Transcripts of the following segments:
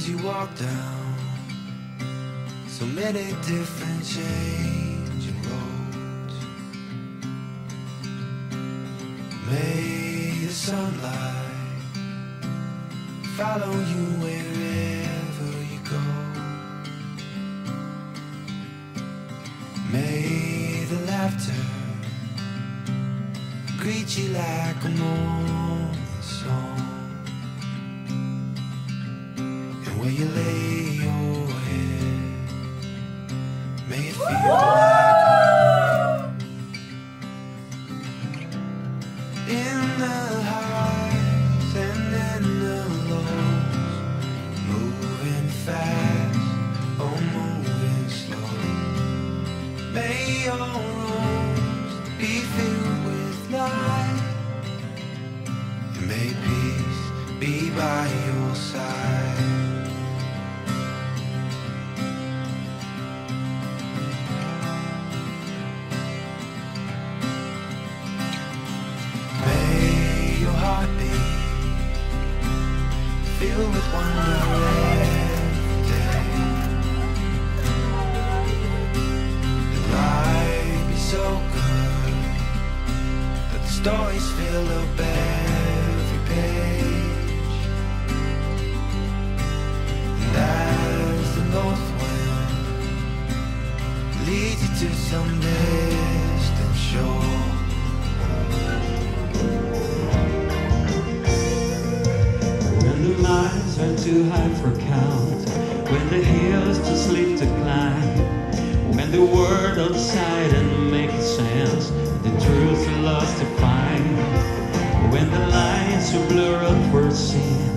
you walk down so many different changing roads. May the sunlight follow you wherever you go. May the laughter greet you like a morning song. And where you lay your head, may it feel like home. In the highs and in the lows, moving fast or moving slow, may your rooms be filled with light, and may peace be by your side. May your heart be filled with wonder every day. Your life be so good that the stories fill up every page. And as the north wind leads you to some distant shore, when the miles are too high for count, when the hills too steep to climb, when the world outside and make sense, the truth is lost to find, when the lines are blur up for sin,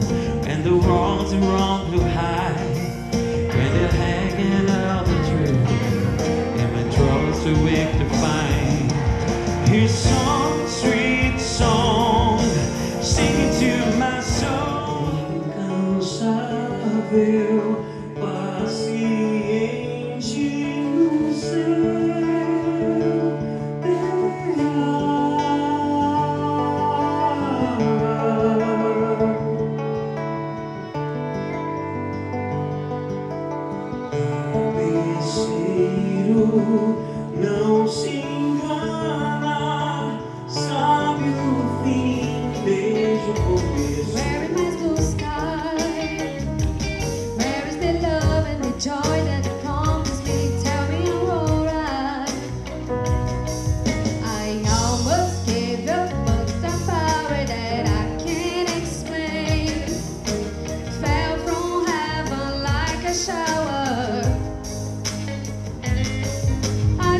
and the wrongs are wrong to hide, when they're hanging out the truth, and my troubles too weak to find. His song, sweet song, singing to my soul. Incansável, paciente no céu Cabeceiro não se engana, sabe o fim desde o começo. Where is my blue sky? Where is the love and the joy that promised me? Tell me I'm alright. I almost gave up, but some power that I can't explain fell from heaven like a shower. I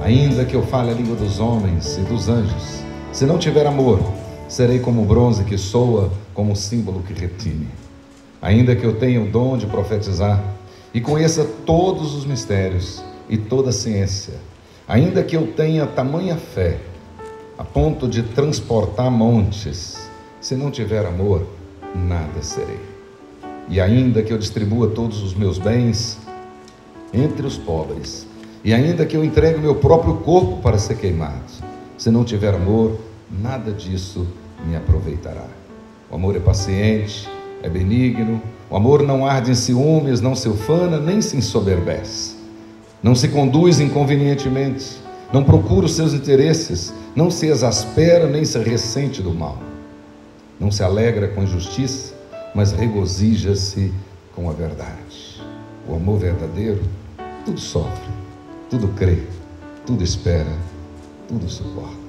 Ainda que eu fale a língua dos homens e dos anjos, se não tiver amor, serei como o bronze que soa, como um símbolo que retine. Ainda que eu tenha o dom de profetizar e conheça todos os mistérios e toda a ciência, ainda que eu tenha tamanha fé, a ponto de transportar montes, se não tiver amor, nada serei. E ainda que eu distribua todos os meus bens entre os pobres, e ainda que eu entregue o meu próprio corpo para ser queimado, se não tiver amor, nada disso me aproveitará. O amor é paciente, é benigno, o amor não arde em ciúmes, não se ufana, nem se ensoberbece, não se conduz inconvenientemente, não procura os seus interesses, não se exaspera nem se ressente do mal, não se alegra com a injustiça, mas regozija-se com a verdade. O amor verdadeiro tudo sofre, tudo crê, tudo espera, tudo suporta.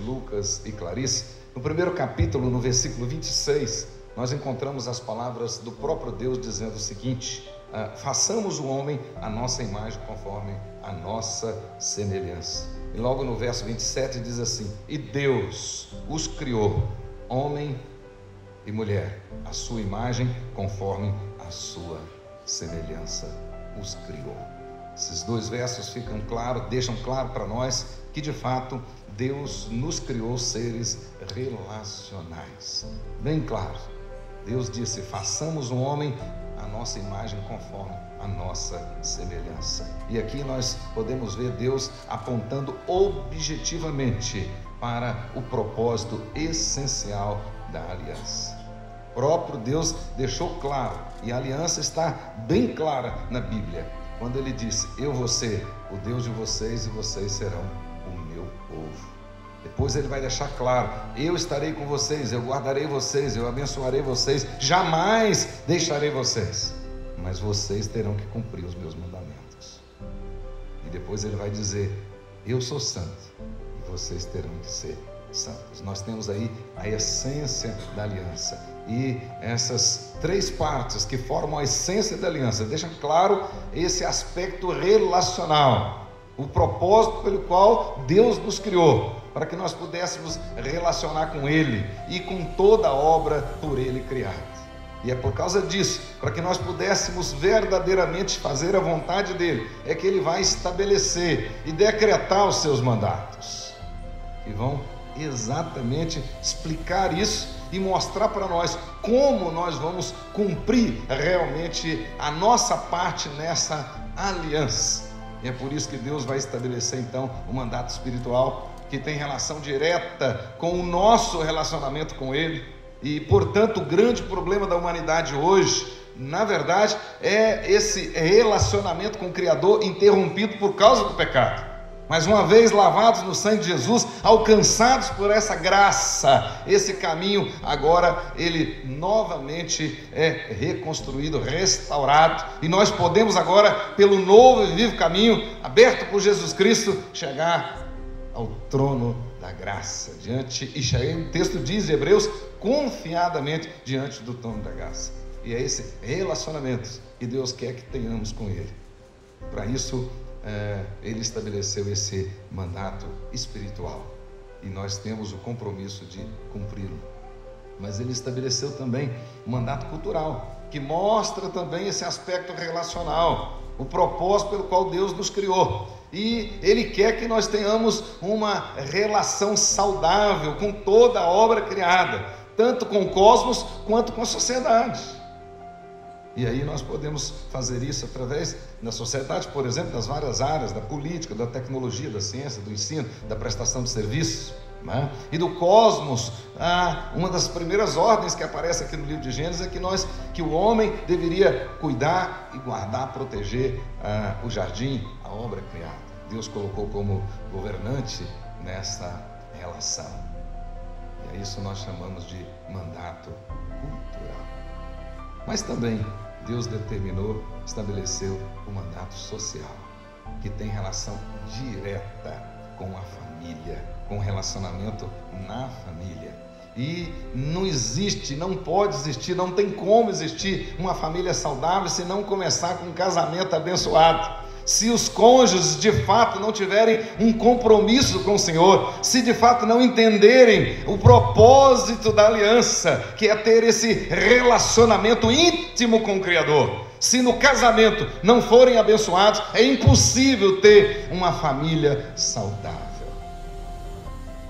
Lucas e Clarice, no primeiro capítulo, no versículo 26, nós encontramos as palavras do próprio Deus dizendo o seguinte: façamos o homem à nossa imagem, conforme a nossa semelhança. E logo no verso 27 diz assim: e Deus os criou, homem e mulher, a sua imagem, conforme a sua semelhança os criou. Esses dois versos ficam claros, deixam claro para nós que de fato Deus nos criou seres relacionais. Bem claro, Deus disse: façamos um homem à nossa imagem, conforme a nossa semelhança. E aqui nós podemos ver Deus apontando objetivamente para o propósito essencial da aliança. O próprio Deus deixou claro, e a aliança está bem clara na Bíblia, quando ele disse: eu vou ser o Deus de vocês e vocês serão o meu povo. Depois ele vai deixar claro: eu estarei com vocês, eu guardarei vocês, eu abençoarei vocês, jamais deixarei vocês, mas vocês terão que cumprir os meus mandamentos. E depois ele vai dizer: eu sou santo e vocês terão que ser santos. Nós temos aí a essência da aliança, e essas três partes que formam a essência da aliança deixam claro esse aspecto relacional, o propósito pelo qual Deus nos criou, para que nós pudéssemos relacionar com Ele e com toda a obra por Ele criada. E é por causa disso, para que nós pudéssemos verdadeiramente fazer a vontade dEle, é que Ele vai estabelecer e decretar os seus mandatos, que vão exatamente explicar isso e mostrar para nós como nós vamos cumprir realmente a nossa parte nessa aliança. E é por isso que Deus vai estabelecer então o mandato espiritual, que tem relação direta com o nosso relacionamento com Ele. E portanto o grande problema da humanidade hoje, na verdade, é esse relacionamento com o Criador interrompido por causa do pecado. Mas uma vez lavados no sangue de Jesus, alcançados por essa graça, esse caminho agora ele novamente é reconstruído, restaurado, e nós podemos agora, pelo novo e vivo caminho aberto por Jesus Cristo, chegar ao trono da graça, o texto diz em Hebreus, confiadamente diante do trono da graça. E é esse relacionamento que Deus quer que tenhamos com Ele. Para isso Ele estabeleceu esse mandato espiritual e nós temos o compromisso de cumpri-lo. Mas Ele estabeleceu também o mandato cultural, que mostra também esse aspecto relacional, o propósito pelo qual Deus nos criou. e Ele quer que nós tenhamos uma relação saudável com toda a obra criada, tanto com o cosmos quanto com a sociedade. E aí nós podemos fazer isso através da sociedade, por exemplo, das várias áreas, da política, da tecnologia, da ciência, do ensino, da prestação de serviços, né? E do cosmos. Uma das primeiras ordens que aparece aqui no livro de Gênesis é que o homem deveria cuidar e guardar, proteger o jardim, a obra criada. Deus colocou como governante nessa relação. E a isso nós chamamos de mandato cultural. Mas também Deus determinou, estabeleceu o mandato social, que tem relação direta com a família, com o relacionamento na família. E não existe, não pode existir, não tem como existir uma família saudável se não começar com um casamento abençoado. Se os cônjuges de fato não tiverem um compromisso com o Senhor, se de fato não entenderem o propósito da aliança, que é ter esse relacionamento íntimo com o Criador, se no casamento não forem abençoados, é impossível ter uma família saudável.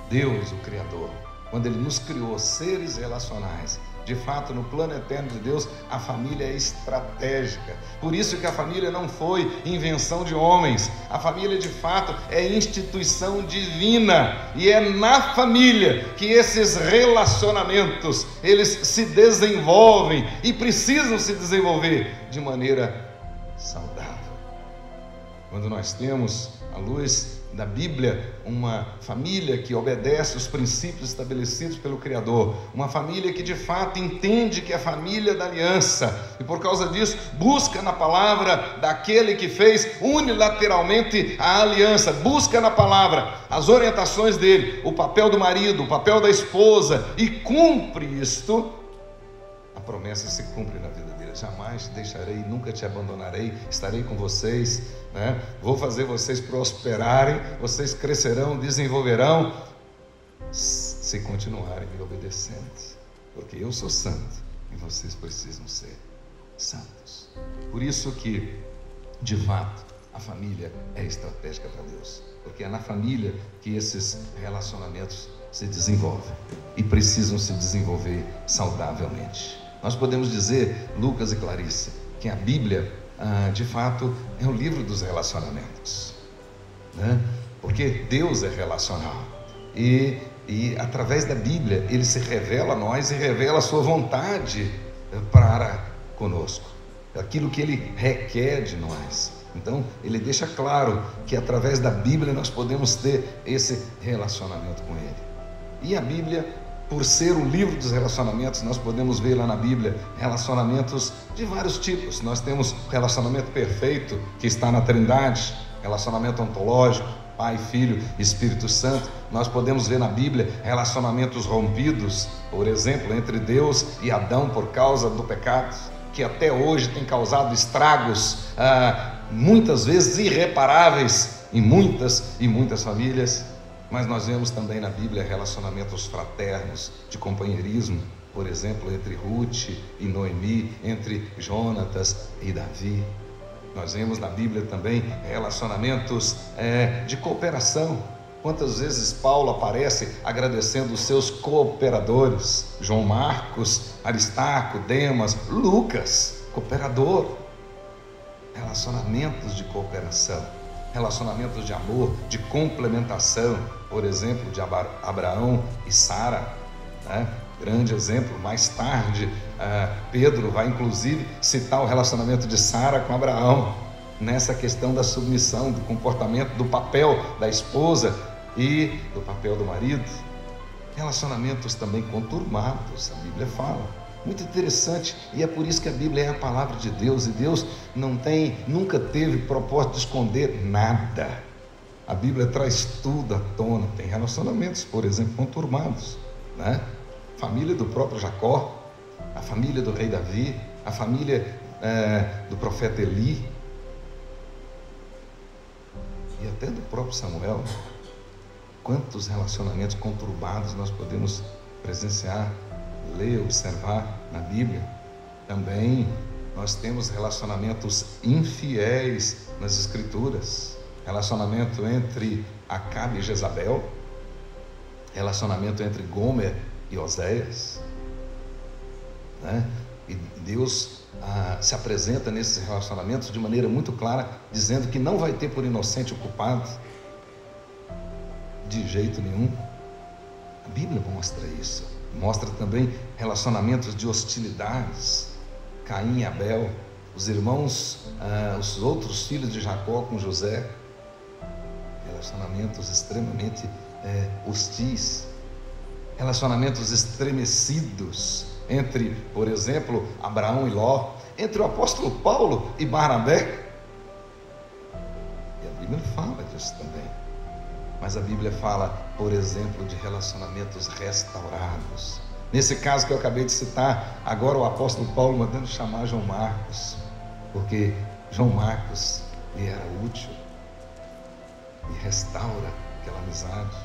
Deus, o Criador, quando Ele nos criou seres relacionais, de fato, no plano eterno de Deus, a família é estratégica. Por isso que a família não foi invenção de homens. A família, de fato, é instituição divina. E é na família que esses relacionamentos, eles se desenvolvem e precisam se desenvolver de maneira saudável. Quando nós temos, à luz da Bíblia, uma família que obedece os princípios estabelecidos pelo Criador, uma família que de fato entende que é a família da aliança, e por causa disso busca na palavra daquele que fez unilateralmente a aliança, busca na palavra as orientações dele, o papel do marido, o papel da esposa, e cumpre isto, a promessa se cumpre na vida dele. Jamais te deixarei, nunca te abandonarei, estarei com vocês, né? Vou fazer vocês prosperarem, vocês crescerão, desenvolverão, se continuarem me obedecendo, porque eu sou santo e vocês precisam ser santos. Por isso que, de fato, a família é estratégica para Deus, porque é na família que esses relacionamentos se desenvolvem e precisam se desenvolver saudavelmente. Nós podemos dizer, Lucas e Clarice, que a Bíblia, de fato, é o livro dos relacionamentos, né? Porque Deus é relacional e através da Bíblia Ele se revela a nós e revela a sua vontade para conosco, aquilo que Ele requer de nós. Então Ele deixa claro que através da Bíblia nós podemos ter esse relacionamento com Ele. E a Bíblia, por ser o livro dos relacionamentos, nós podemos ver lá na Bíblia relacionamentos de vários tipos. Nós temos o relacionamento perfeito, que está na Trindade, relacionamento ontológico, Pai, Filho e Espírito Santo. Nós podemos ver na Bíblia relacionamentos rompidos, por exemplo, entre Deus e Adão por causa do pecado, que até hoje tem causado estragos, muitas vezes irreparáveis em muitas famílias. Mas nós vemos também na Bíblia relacionamentos fraternos, de companheirismo, por exemplo, entre Ruth e Noemi, entre Jonatas e Davi. Nós vemos na Bíblia também relacionamentos de cooperação. Quantas vezes Paulo aparece agradecendo os seus cooperadores, João Marcos, Aristarco, Demas, Lucas, cooperador. Relacionamentos de cooperação, relacionamentos de amor, de complementação, por exemplo, de Abraão e Sara, né? Grande exemplo. Mais tarde, Pedro vai inclusive citar o relacionamento de Sara com Abraão, nessa questão da submissão, do comportamento, do papel da esposa e do papel do marido. Relacionamentos também conturbados, a Bíblia fala. Muito interessante, e é por isso que a Bíblia é a palavra de Deus, e Deus nunca teve propósito de esconder nada. A Bíblia traz tudo à tona. Tem relacionamentos, por exemplo, conturbados, né? Família do próprio Jacó, a família do rei Davi, a família do profeta Eli, e até do próprio Samuel. Quantos relacionamentos conturbados nós podemos presenciar, ler, observar na Bíblia. Também nós temos relacionamentos infiéis nas Escrituras. relacionamento entre Acabe e Jezabel, relacionamento entre Gomer e Oséias, né? E Deus se apresenta nesses relacionamentos de maneira muito clara, dizendo que não vai ter por inocente o culpado, de jeito nenhum. A Bíblia mostra isso. Mostra também relacionamentos de hostilidades, Caim e Abel, os irmãos, os outros filhos de Jacó com José, relacionamentos extremamente hostis, relacionamentos estremecidos entre, por exemplo, Abraão e Ló, entre o apóstolo Paulo e Barnabé. E a Bíblia fala disso também. Mas a Bíblia fala, por exemplo, de relacionamentos restaurados. Nesse caso que eu acabei de citar, agora o apóstolo Paulo mandando chamar João Marcos, porque João Marcos lhe era útil e restaura aquela amizade.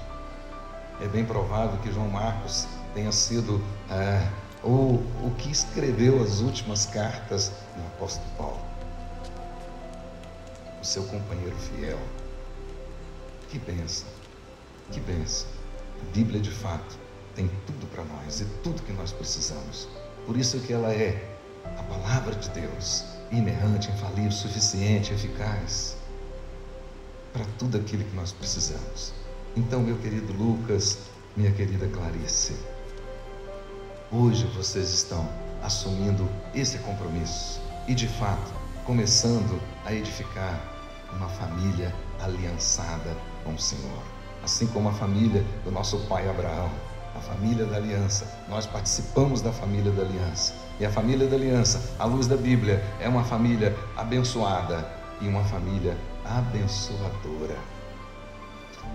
É bem provável que João Marcos tenha sido o que escreveu as últimas cartas do apóstolo Paulo, o seu companheiro fiel. Que bênção, que bênção. A Bíblia de fato tem tudo para nós e tudo que nós precisamos. Por isso que ela é a palavra de Deus, inerrante, infalível, suficiente, eficaz para tudo aquilo que nós precisamos. Então, meu querido Lucas, minha querida Clarice, hoje vocês estão assumindo esse compromisso e de fato começando a edificar uma família aliançada com o Senhor, assim como a família do nosso pai Abraão, a família da aliança. Nós participamos da família da aliança, e a família da aliança, à luz da Bíblia, é uma família abençoada e uma família abençoadora.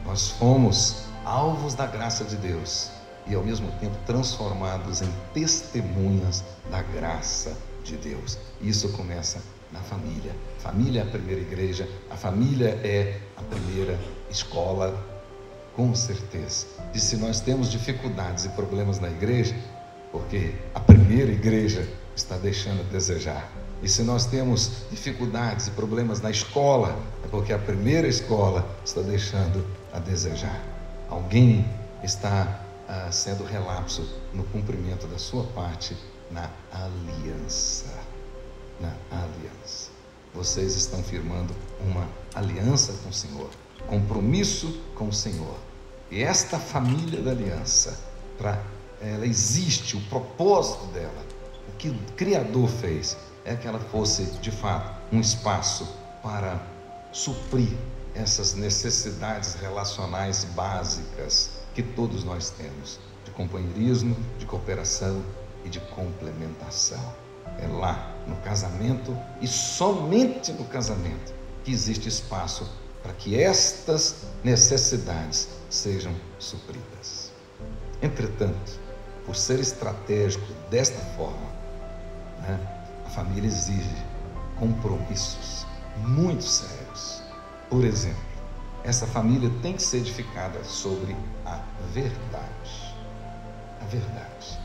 Nós fomos alvos da graça de Deus e ao mesmo tempo transformados em testemunhas da graça de Deus. Isso começa na família. A família é a primeira igreja, a família é a primeira escola, com certeza. E se nós temos dificuldades e problemas na igreja, porque a primeira igreja está deixando a desejar. E se nós temos dificuldades e problemas na escola, é porque a primeira escola está deixando a desejar. Alguém está sendo relapso no cumprimento da sua parte na aliança. Na aliança. Vocês estão firmando uma aliança com o Senhor, compromisso com o Senhor. E esta família da aliança, ela existe, o propósito dela, o que o Criador fez, é que ela fosse, de fato, um espaço para suprir essas necessidades relacionais básicas que todos nós temos, de companheirismo, de cooperação e de complementação. É lá, no casamento, e somente no casamento, que existe espaço para que estas necessidades sejam supridas. Entretanto, por ser estratégico desta forma, a família exige compromissos muito sérios. Por exemplo, essa família tem que ser edificada sobre a verdade. A verdade.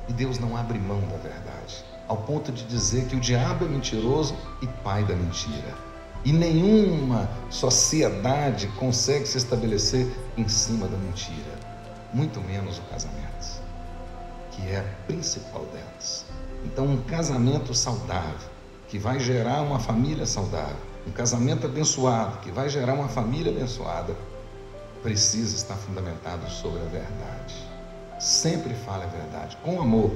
E Deus não abre mão da verdade, ao ponto de dizer que o diabo é mentiroso e pai da mentira. E nenhuma sociedade consegue se estabelecer em cima da mentira, muito menos o casamento, que é a principal delas. Então, um casamento saudável, que vai gerar uma família saudável, um casamento abençoado, que vai gerar uma família abençoada, precisa estar fundamentado sobre a verdade. Sempre fale a verdade, com amor,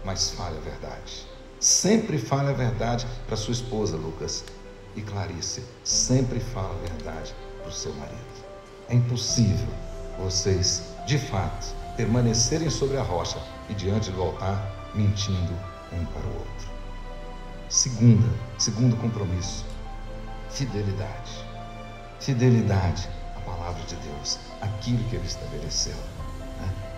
mas fale a verdade. Sempre fale a verdade para sua esposa, Lucas e Clarice. Sempre fale a verdade para o seu marido. É impossível vocês, de fato, permanecerem sobre a rocha e diante do altar, mentindo um para o outro. Segundo compromisso, fidelidade. Fidelidade à palavra de Deus, aquilo que Ele estabeleceu.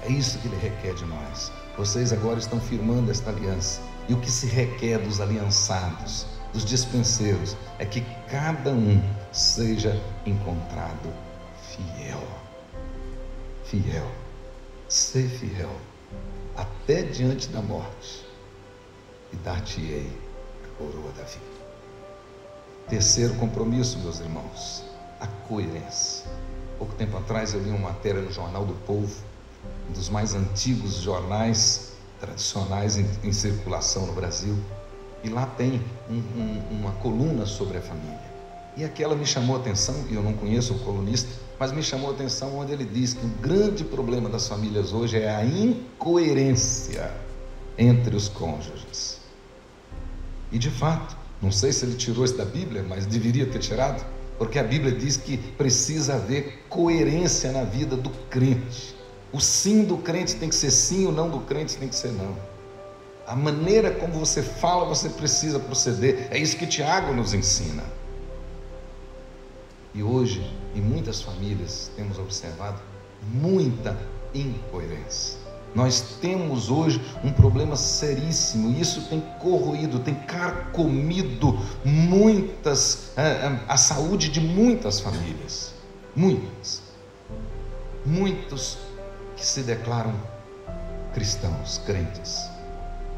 É isso que Ele requer de nós. Vocês agora estão firmando esta aliança. E o que se requer dos aliançados, dos dispenseiros, é que cada um seja encontrado fiel. Fiel. Ser fiel até diante da morte, e dar-te-ei a coroa da vida. Terceiro compromisso, meus irmãos, a coerência. Pouco tempo atrás eu li uma matéria no Jornal do Povo, um dos mais antigos jornais tradicionais em circulação no Brasil, e lá tem uma coluna sobre a família. E aquela me chamou a atenção, e eu não conheço o colunista, mas me chamou a atenção onde ele diz que o grande problema das famílias hoje é a incoerência entre os cônjuges. E de fato, não sei se ele tirou isso da Bíblia, mas deveria ter tirado, porque a Bíblia diz que precisa haver coerência na vida do crente. O sim do crente tem que ser sim, o não do crente tem que ser não. A maneira como você fala, você precisa proceder. É isso que Tiago nos ensina. E hoje, em muitas famílias, temos observado muita incoerência. Nós temos hoje um problema seríssimo, e isso tem corroído, tem carcomido a saúde de muitas famílias. Muitos que se declaram cristãos, crentes,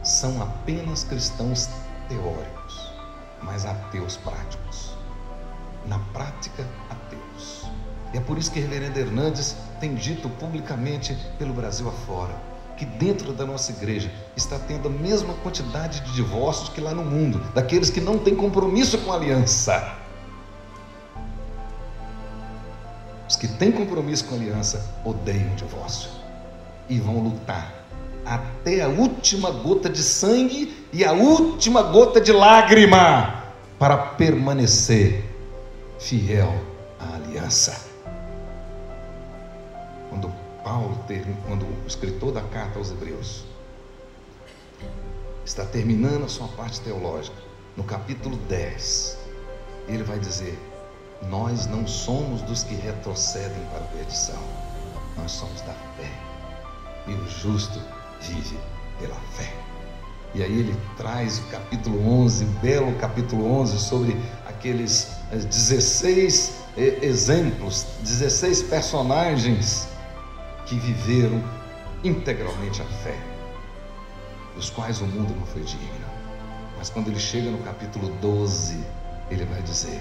são apenas cristãos teóricos, mas ateus práticos. Na prática, ateus. E é por isso que o reverendo Hernandes tem dito publicamente pelo Brasil afora, que dentro da nossa igreja está tendo a mesma quantidade de divórcios que lá no mundo, daqueles que não têm compromisso com a aliança. Os que têm compromisso com a aliança odeiam o divórcio e vão lutar até a última gota de sangue e a última gota de lágrima para permanecer fiel à aliança. Quando o escritor da carta aos Hebreus está terminando a sua parte teológica, no capítulo 10, ele vai dizer: nós não somos dos que retrocedem para a perdição, nós somos da fé, e o justo vive pela fé. E aí ele traz o capítulo 11, belo capítulo 11, sobre aqueles 16 exemplos, 16 personagens que viveram integralmente a fé, dos quais o mundo não foi digno. Mas quando ele chega no capítulo 12, ele vai dizer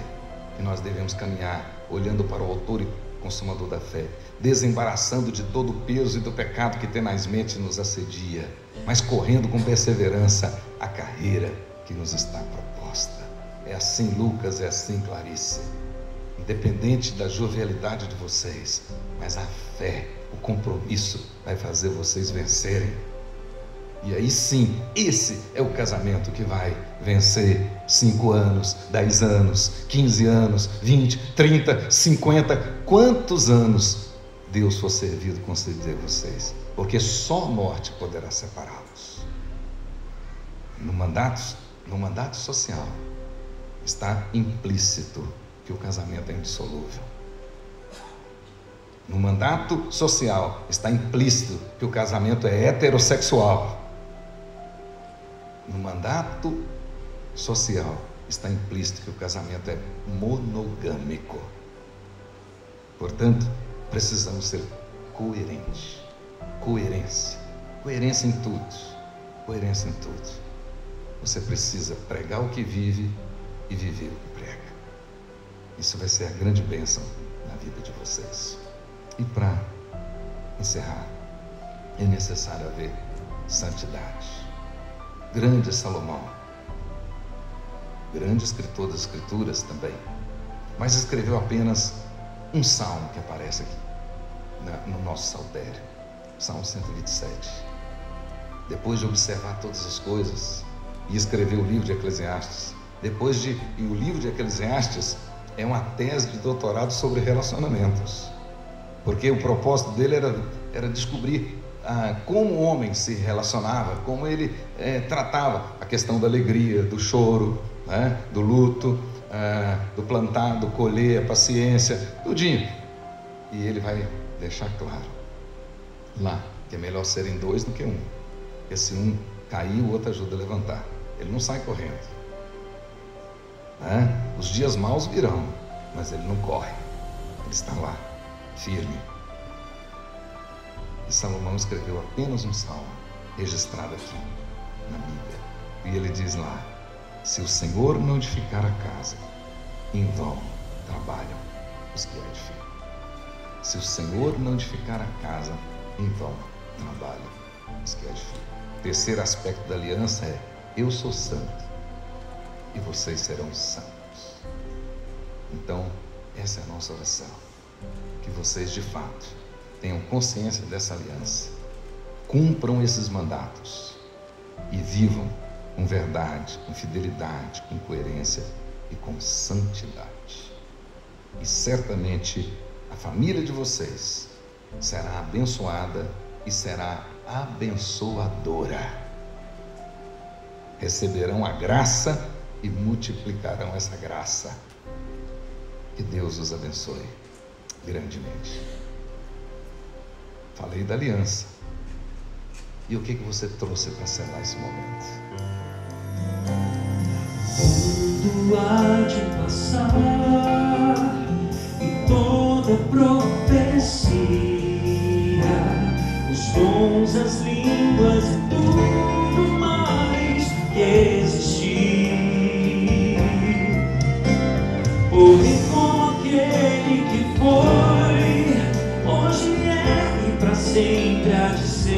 que nós devemos caminhar olhando para o autor e consumador da fé, desembaraçando de todo o peso e do pecado que tenazmente nos assedia, mas correndo com perseverança a carreira que nos está proposta. É assim, Lucas, é assim, Clarice. Independente da jovialidade de vocês, mas a fé, o compromisso vai fazer vocês vencerem. E aí sim, esse é o casamento que vai vencer 5 anos, 10 anos, 15 anos, 20, 30, 50, quantos anos Deus for servido conceder a vocês, porque só a morte poderá separá-los. No mandato social está implícito que o casamento é indissolúvel. No mandato social está implícito que o casamento é heterossexual. No mandato social está implícito que o casamento é monogâmico. Portanto, precisamos ser coerentes. Coerência em tudo. Você precisa pregar o que vive e viver o que prega. Isso vai ser a grande bênção na vida de vocês. E para encerrar, é necessário haver santidade. Grande Salomão, grande escritor das Escrituras também, mas escreveu apenas um salmo que aparece aqui no nosso saltério, Salmo 127. Depois de observar todas as coisas e escrever o livro de Eclesiastes, e o livro de Eclesiastes é uma tese de doutorado sobre relacionamentos, porque o propósito dele era descobrir como o homem se relacionava, como ele tratava a questão da alegria, do choro, né, do luto, do plantar, do colher, a paciência, tudinho. E ele vai deixar claro lá que é melhor serem 2 do que 1. Porque se um cair, o outro ajuda a levantar. Ele não sai correndo. Os dias maus virão, mas ele não corre. Ele está lá, firme. E Salomão escreveu apenas um salmo, registrado aqui na Bíblia. E ele diz lá: se o Senhor não edificar a casa, em vão trabalham os que a edificam. Se o Senhor não edificar a casa, em vão trabalham os que a edificam. O terceiro aspecto da aliança é: eu sou santo e vocês serão santos. Então, essa é a nossa oração. Que vocês, de fato, tenham consciência dessa aliança, cumpram esses mandatos e vivam com verdade, com fidelidade, com coerência e com santidade. E certamente a família de vocês será abençoada e será abençoadora. Receberão a graça e multiplicarão essa graça. Que Deus os abençoe grandemente. Falei da aliança. E o que você trouxe para selar esse momento? Tudo há de passar e toda profecia, os dons, as línguas e tudo mais que existir. Porém, como aquele que foi, hoje é e para sempre há de ser.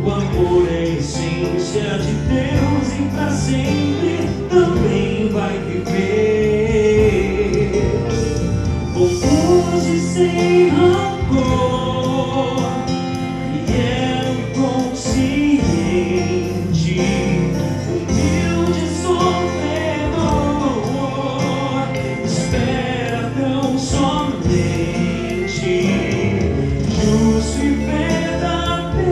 O amor é a essência de Deus e para sempre também vai viver. Bondade sem rancor, fiel e consciente, humilde sofredor, espera tão somente, justo e verdadeiro,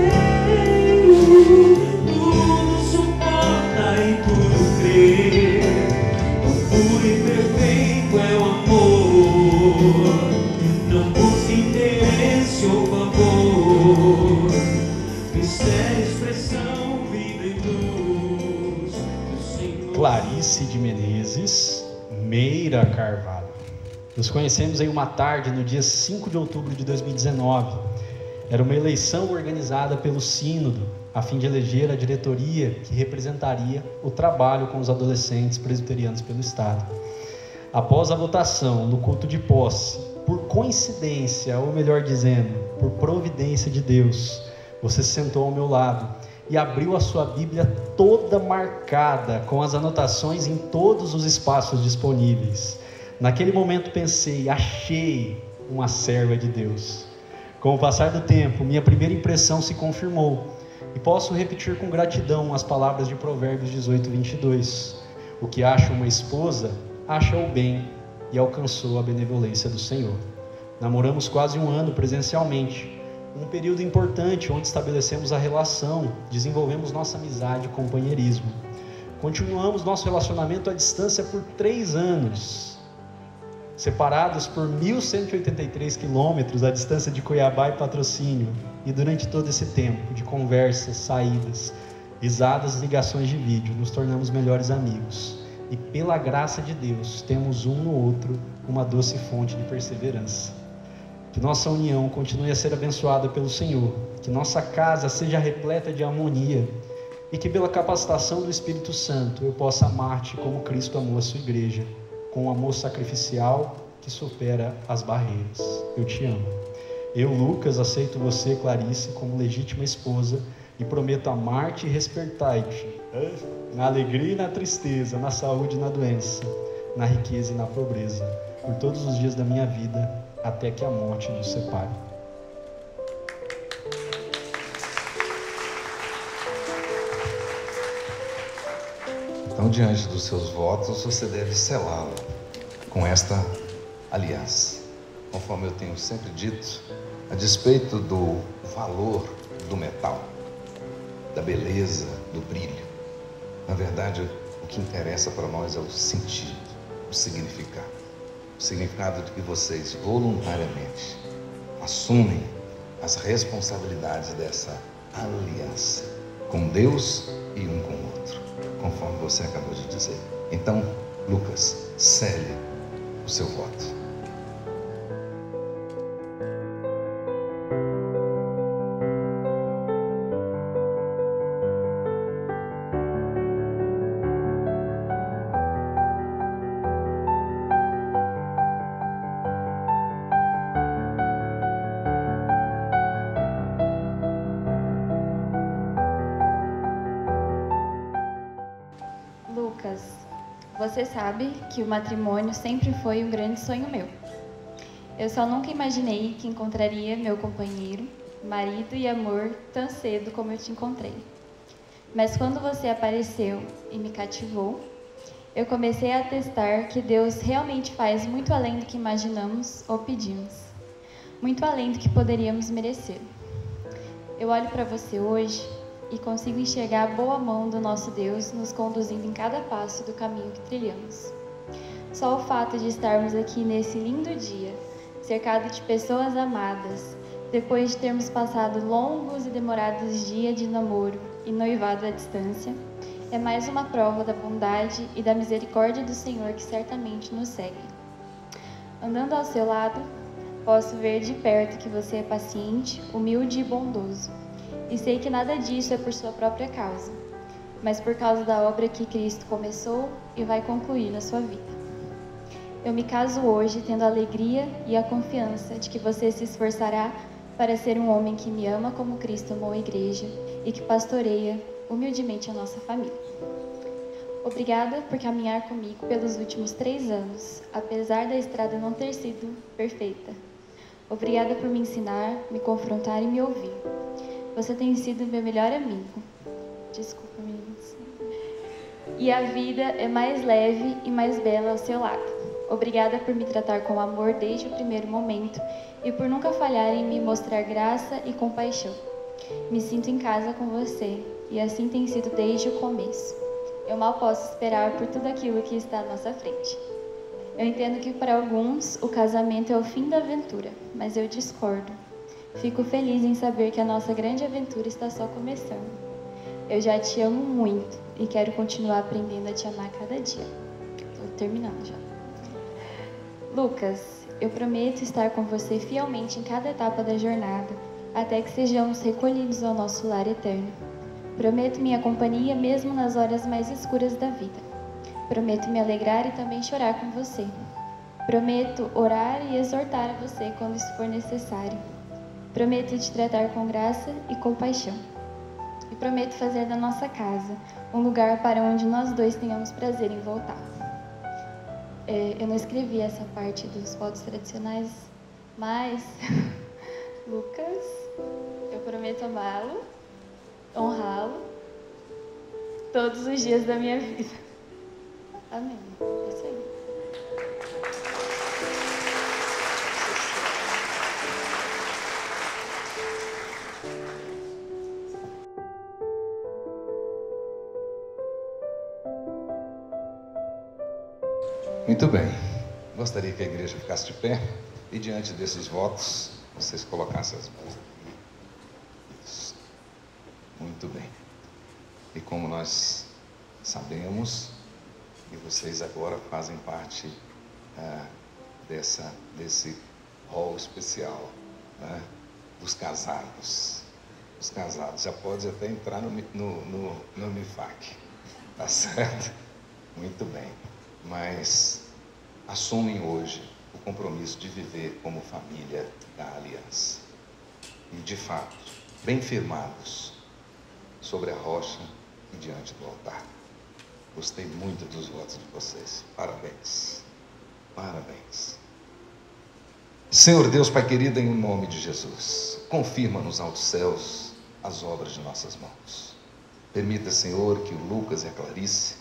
tudo suporta e tudo crê. Tão puro e perfeito é o amor, não busca interesse ou favor, mistério, expressão, vida e luz do Senhor. Clarice de Menezes, Meira Carvalho. Nos conhecemos em uma tarde no dia 5 de outubro de 2019. Era uma eleição organizada pelo Sínodo, a fim de eleger a diretoria que representaria o trabalho com os adolescentes presbiterianos pelo Estado. Após a votação, no culto de posse, por coincidência, ou melhor dizendo, por providência de Deus, você se sentou ao meu lado e abriu a sua Bíblia toda marcada, com as anotações em todos os espaços disponíveis. Naquele momento pensei: achei uma serva de Deus. Com o passar do tempo, minha primeira impressão se confirmou, e posso repetir com gratidão as palavras de Provérbios 18:22. O que acha uma esposa, acha o bem e alcançou a benevolência do Senhor. Namoramos quase um ano presencialmente, um período importante onde estabelecemos a relação, desenvolvemos nossa amizade e companheirismo. Continuamos nosso relacionamento à distância por 3 anos, separados por 1.183 quilômetros à distância de Cuiabá e Patrocínio, e durante todo esse tempo de conversas, saídas, risadas e ligações de vídeo, nos tornamos melhores amigos. E pela graça de Deus, temos um no outro uma doce fonte de perseverança. Que nossa união continue a ser abençoada pelo Senhor, que nossa casa seja repleta de harmonia e que pela capacitação do Espírito Santo eu possa amar-te como Cristo amou a sua igreja, com um amor sacrificial que supera as barreiras. Eu te amo. Eu, Lucas, aceito você, Clarice, como legítima esposa e prometo amar-te e respeitar-te na alegria e na tristeza, na saúde e na doença, na riqueza e na pobreza, por todos os dias da minha vida, até que a morte nos separe. Então, diante dos seus votos, você deve selá-lo com esta aliança. Conforme eu tenho sempre dito, a despeito do valor do metal, da beleza, do brilho, na verdade, o que interessa para nós é o sentido, o significado. O significado de que vocês voluntariamente assumem as responsabilidades dessa aliança com Deus e um com o outro, conforme você acabou de dizer. Então, Lucas, cele o seu voto. Você sabe que o matrimônio sempre foi um grande sonho meu. Eu só nunca imaginei que encontraria meu companheiro, marido e amor tão cedo como eu te encontrei. Mas quando você apareceu e me cativou, eu comecei a atestar que Deus realmente faz muito além do que imaginamos ou pedimos, muito além do que poderíamos merecer. Eu olho para você hoje e consigo enxergar a boa mão do nosso Deus nos conduzindo em cada passo do caminho que trilhamos. Só o fato de estarmos aqui nesse lindo dia, cercado de pessoas amadas, depois de termos passado longos e demorados dias de namoro e noivado à distância, é mais uma prova da bondade e da misericórdia do Senhor que certamente nos segue. Andando ao seu lado, posso ver de perto que você é paciente, humilde e bondoso. E sei que nada disso é por sua própria causa, mas por causa da obra que Cristo começou e vai concluir na sua vida. Eu me caso hoje tendo a alegria e a confiança de que você se esforçará para ser um homem que me ama como Cristo amou a igreja e que pastoreia humildemente a nossa família. Obrigada por caminhar comigo pelos últimos 3 anos, apesar da estrada não ter sido perfeita. Obrigada por me ensinar, me confrontar e me ouvir. Você tem sido meu melhor amigo. Desculpa, meninos. E a vida é mais leve e mais bela ao seu lado. Obrigada por me tratar com amor desde o primeiro momento e por nunca falhar em me mostrar graça e compaixão. Me sinto em casa com você e assim tem sido desde o começo. Eu mal posso esperar por tudo aquilo que está à nossa frente. Eu entendo que para alguns o casamento é o fim da aventura, mas eu discordo. Fico feliz em saber que a nossa grande aventura está só começando. Eu já te amo muito e quero continuar aprendendo a te amar cada dia. Estou terminando já. Lucas, eu prometo estar com você fielmente em cada etapa da jornada, até que sejamos recolhidos ao nosso lar eterno. Prometo minha companhia mesmo nas horas mais escuras da vida. Prometo me alegrar e também chorar com você. Prometo orar e exortar a você quando isso for necessário. Prometo te tratar com graça e compaixão. E prometo fazer da nossa casa um lugar para onde nós dois tenhamos prazer em voltar. Eu não escrevi essa parte dos votos tradicionais, mas, Lucas, eu prometo amá-lo, honrá-lo, todos os dias da minha vida. Amém. É isso aí. Muito bem. Gostaria que a igreja ficasse de pé e diante desses votos, vocês colocassem as mãos aqui. Isso. Muito bem. E como nós sabemos, e vocês agora fazem parte desse rol especial, né, dos casados. Os casados. Já pode até entrar no MIFAC. Tá certo? Muito bem. Mas assumem hoje o compromisso de viver como família da aliança. E, de fato, bem firmados sobre a rocha e diante do altar. Gostei muito dos votos de vocês. Parabéns. Parabéns. Senhor Deus, Pai querido, em nome de Jesus, confirma nos altos céus as obras de nossas mãos. Permita, Senhor, que o Lucas e a Clarice,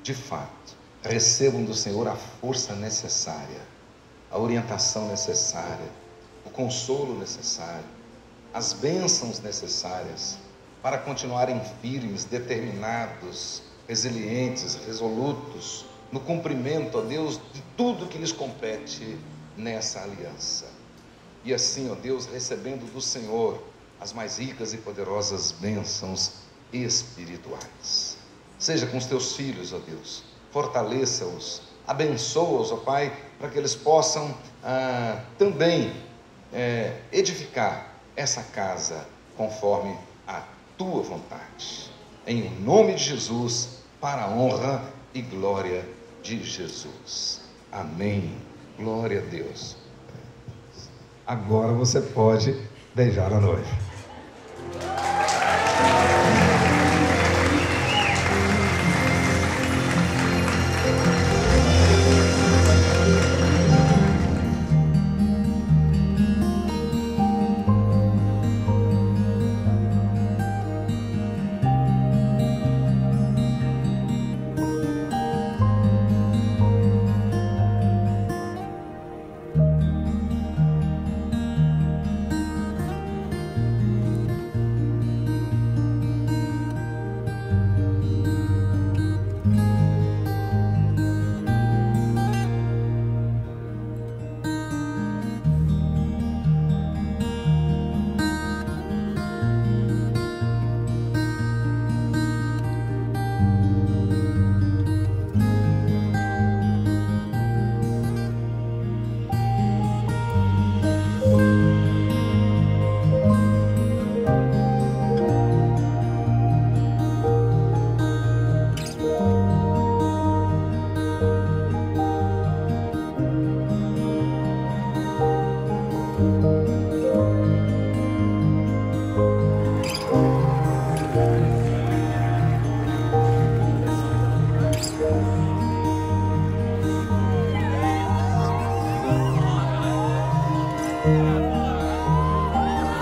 de fato, recebam do Senhor a força necessária, a orientação necessária, o consolo necessário, as bênçãos necessárias para continuarem firmes, determinados, resilientes, resolutos no cumprimento, ó Deus, de tudo que lhes compete nessa aliança. E assim, ó Deus, recebendo do Senhor as mais ricas e poderosas bênçãos espirituais. Seja com os teus filhos, ó Deus, fortaleça-os, abençoa-os, ó Pai, para que eles possam também edificar essa casa conforme a tua vontade. Em nome de Jesus, para a honra e glória de Jesus. Amém. Glória a Deus. Agora você pode beijar a noiva.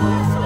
Nossa,